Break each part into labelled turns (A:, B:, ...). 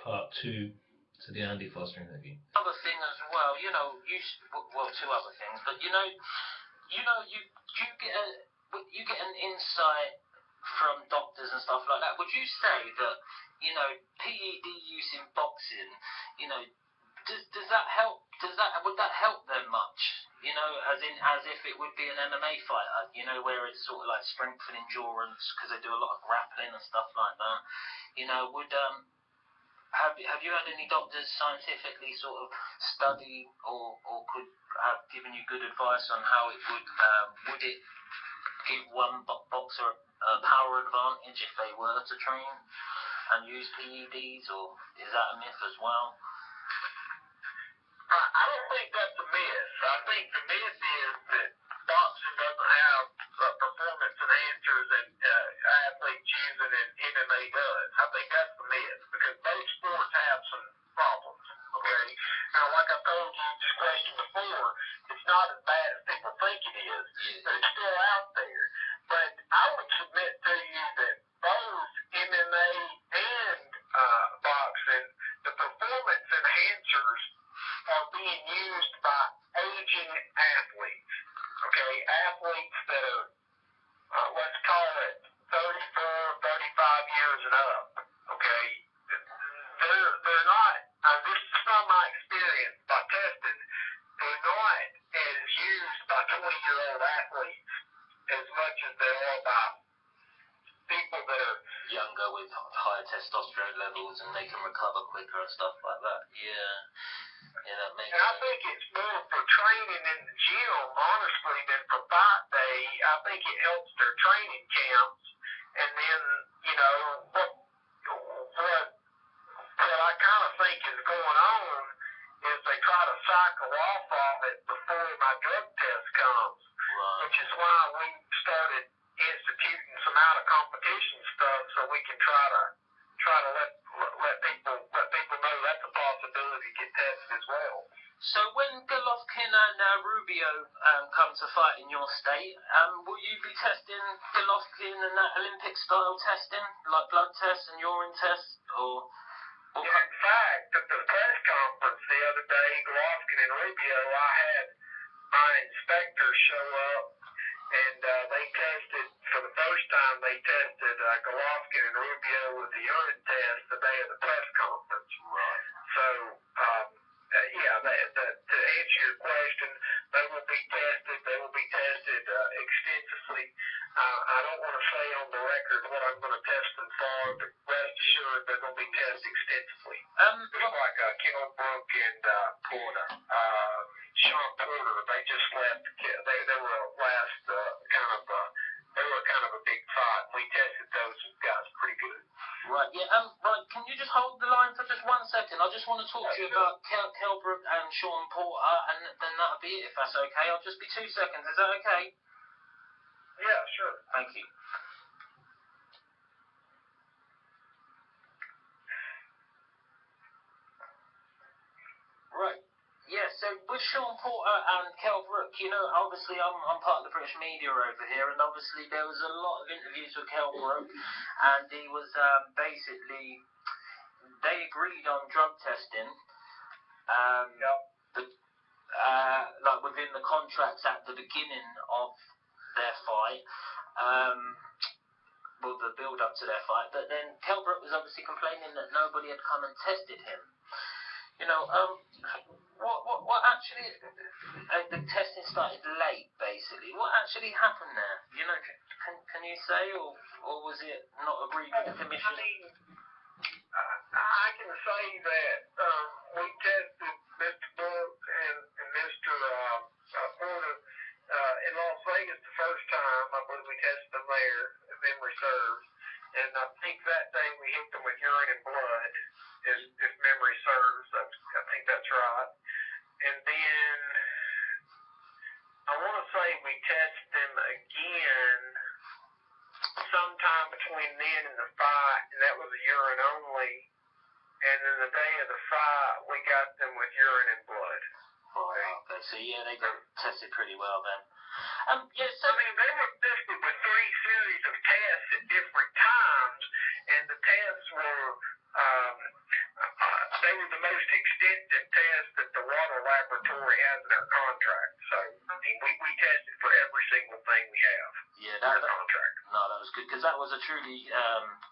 A: part 2 to the Andy Foster interview.
B: Other thing as well, two other things, but you get an insight from doctors and stuff like that. Would you say that PED use in boxing, does that help? Would that help them much? As if it would be an MMA fighter, where it's sort of like strength and endurance because they do a lot of grappling and stuff like that. Have you had any doctors scientifically sort of study or could have given you good advice on how it would it give one boxer a power advantage if they were to train and use PEDs, or is that a myth as well?
C: I don't think that's a myth. I think the myth is that boxing doesn't have performance enhancers and athletes use it and MMA does. I think that's the myth because both sports have some problems. Okay. Now, like I told you this question before, it's not as bad as people think it is, but it's still out there. But I would submit to you that both MMA and boxing, the performance enhancers are being used by aging athletes. Okay, athletes that are, let's call it 34, 35 years and up. Okay, they're not. This is from my experience by testing. They're not as used by 20-year-old athletes as much as they are by people that are
B: younger with higher testosterone levels and they can recover quicker and stuff like that. Yeah, that makes sense.
C: And I think it's more for training in the gym, honestly, than for fight day. I think it helps their training camps. And then, what I kind of think is going on is they try to cycle off of it before my drug test comes,
B: right.
C: Which is why we started instituting some out of competition stuff so we can try to let people know that's a possibility to get tested as well.
B: So when Golovkin and Rubio come to fight in your state, will you be testing Golovkin and that Olympic style testing, like blood tests and urine tests, or?
C: Yeah, in fact, at the press conference the other day, Golovkin and Rubio, I had my inspectors show up, and they tested, for the first time, they tested Golovkin and Rubio with the urine test the day of the press conference.
B: Right.
C: So, to answer your question, they will be tested. They will be tested extensively. I don't want to say on the record what I'm going to test them for, but rest assured they're going to be tested extensively. Just like Kilbrook and
B: Porter.
C: Sean Porter, they just left. They were last they were kind of a big fight. We tested those guys pretty good.
B: Right, yeah, right, can you just hold the line for just 1 second? I just want to talk to you about Kilbrook and Sean Porter, and then that'll be it, if that's okay. I'll just be 2 seconds, is that okay?
C: Yeah, sure.
B: Thank you. Right. Yeah, so with Sean Porter and Kilbrook, obviously I'm part of the British media over here, and obviously there was a lot of interviews with Kilbrook, and he was basically, they agreed on drug testing, like within the contracts at the beginning of their fight, the build up to their fight, but then Kilbrook was obviously complaining that nobody had come and tested him. What actually, the testing started late, basically. What actually happened there? Can you say, or was it not agreed with the commission?
C: I mean, I can say that we tested Mr. Book and Mr. Porter in Las Vegas the first time. I believe we tested them there, if memory serves. And I think that day we hit them with urine and blood, if memory serves. I think that's right. And then I want to say we tested them again sometime between then and the fight, and that was a urine only. And then the day of the fight, we got them with urine and blood.
B: Okay. So yeah, they got tested pretty well then.
C: They were tested with 3 series of tests at different times, and the tests were most extensive test that the water laboratory has in our contract. So I mean, we tested for every single thing we have
B: Yeah,
C: in our contract.
B: no, that was good because that was a truly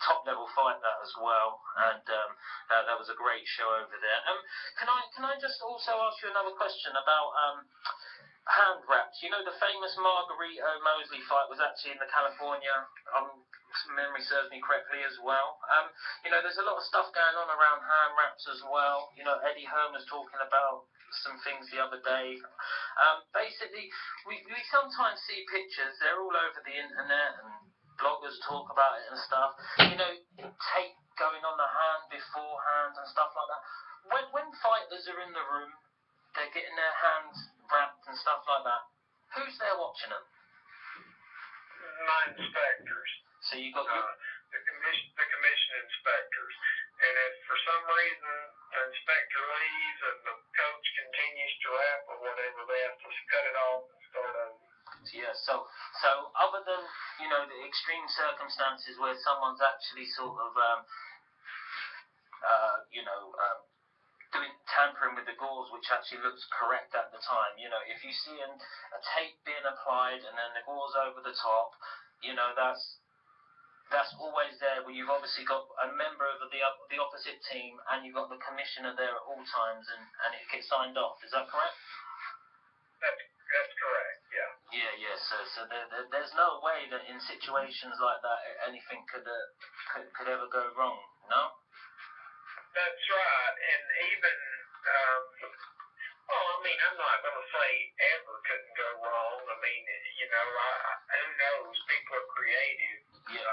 B: top level fight that as well, and that was a great show over there. Can I just also ask you another question about hand wraps? You know, the famous Margarito Mosley fight was actually in the California. Memory serves me correctly as well. You know, there's a lot of stuff going on around hand wraps as well. You know, Eddie Hearn was talking about some things the other day. Basically, we sometimes see pictures, they're all over the internet, and bloggers talk about it and stuff. You know, tape going on the hand beforehand and stuff like that. When fighters are in the room, they're getting their hands wrapped and stuff like that. Who's there watching them?
C: My inspectors.
B: So you got
C: the commission inspectors, and if for some reason the inspector leaves and the coach continues to wrap or whatever, they have to cut it off and start over.
B: Yeah. So other than, you know, the extreme circumstances where someone's actually sort of tampering with the gauze, which actually looks correct at the time. You know, if you see a tape being applied and then the gauze over the top, you know, that's always there. Where you've obviously got a member of the opposite team, and you've got the commissioner there at all times, and it gets signed off. Is that correct?
C: That's correct. Yeah.
B: Yeah. So there's no way that in situations like that anything could ever go wrong. No.
C: That's right, and even, well, I mean, I'm not going to say ever couldn't go wrong. I mean, you know, who knows? People are creative.
B: Yeah.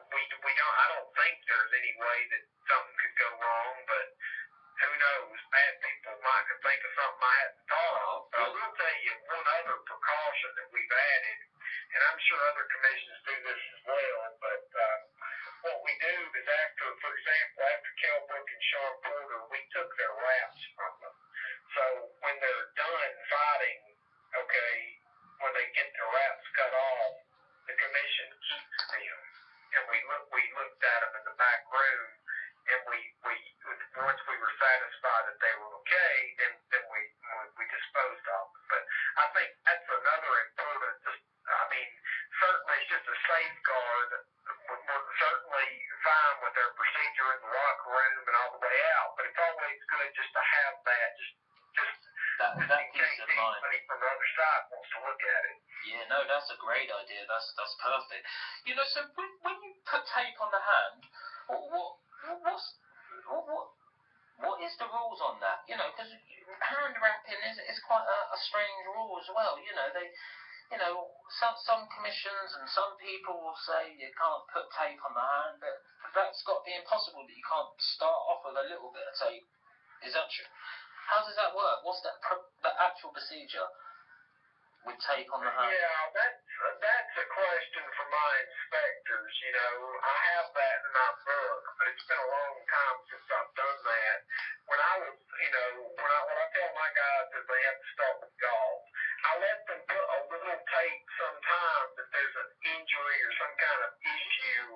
C: I don't think there's any way that something could go wrong, but who knows? Bad people might could think of something I hadn't thought of. But I will tell you one other precaution that we've added, and I'm sure other commissions do this as well, but what we do is for example, after Kell Brook and Sean Porter, we took their wraps from them. So when they're done fighting, okay, when they get their wraps cut off, the commission keeps them. And we looked at them in the back room, and we once we were satisfied that they were okay, then we disposed of them. But I think that's another important. I mean, certainly it's just a safeguard. We're certainly fine with their procedure in the locker room and all the way out, but it's always good just to have that, just
B: that
C: in case anybody from the other side wants to look at it.
B: Yeah, no, that's a great idea. That's perfect. You know, so when you put tape on the hand, what is the rules on that? You know, because hand wrapping is quite a strange rule as well. You know, some commissions and some people will say you can't put tape on the hand, but that's got to be impossible that you can't start off with a little bit of tape. Is that true? How does that work? What's the actual procedure with tape on the hand?
C: Yeah, that's a question for my inspectors. You know, I have that in my book, but it's been a long time since I've done that. When I was, you know, when I tell my guys that they have to start with gauze, I let them put a little tape sometimes if there's an injury or some kind of issue,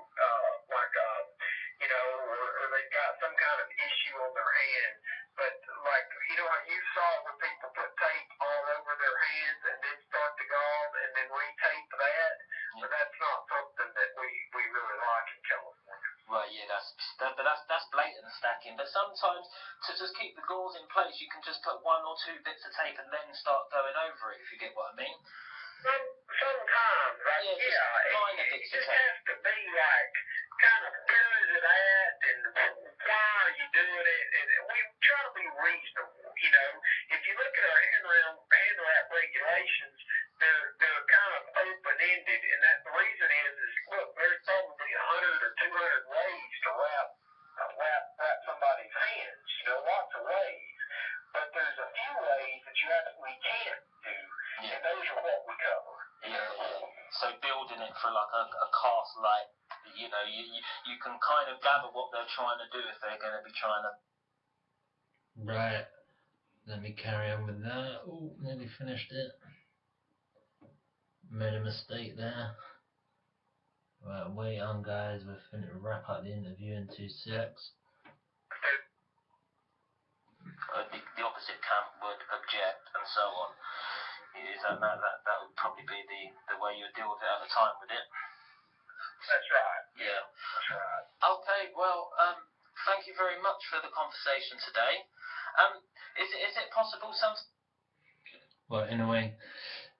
C: you know, or they've got some kind of issue on their hand. But like, you know, you saw where people put tape all over their hands and then start the gauze and then retape that. But that's not something that we really like in California.
B: Right, yeah, that's blatant stacking. But sometimes to just keep the gauze in place, you can just put one or two bits of tape and then start going over it. If you get what I mean.
C: Sometimes, like,
B: minor
C: it
B: bits
C: just
B: of tape.
C: has to be like kind of where is it at and why are you doing it? And we try to be reasonable. You know, if you look at our hand wrap regulations, they're kind of open ended, and that the reason is look, there's probably 100 or 200 ways to wrap somebody's hands. You know, lots of ways, but there's a few ways that you actually can't do, and those are what we cover.
B: Yeah. So building it for like a cast light, you know, you can kind of gather what they're trying to do if they're going to be trying to.
A: Right. Let me carry on with that. Oh, nearly finished it. Made a mistake there. Right, wait on guys, we're finna wrap up the interview in 2 secs.
B: the opposite camp would object and so on. Is that would probably be the way you would deal with it at the time, would it?
C: That's right.
B: Yeah.
C: That's right.
B: Okay, well, thank you very much for the conversation today. Is it possible
A: Well, anyway,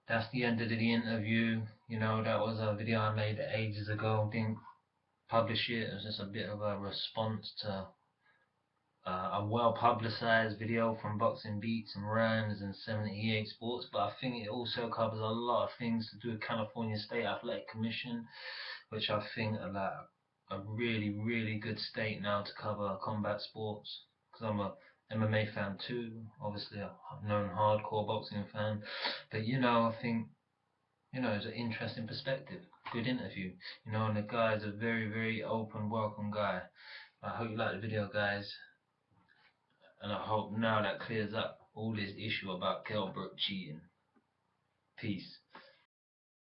A: that's the end of the interview. You know, that was a video I made ages ago. Didn't publish it. It was just a bit of a response to a well-publicized video from Boxing Beats and Rams and 78 Sports, but I think it also covers a lot of things to do with California State Athletic Commission, which I think are like a really, really good state now to cover combat sports, because I'm a MMA fan too, obviously a known hardcore boxing fan, but you know, I think, you know, it's an interesting perspective, good interview, you know, and the guy's a very, very open, welcome guy. I hope you like the video, guys. And I hope now that clears up all this issue about Kell Brook cheating. Peace.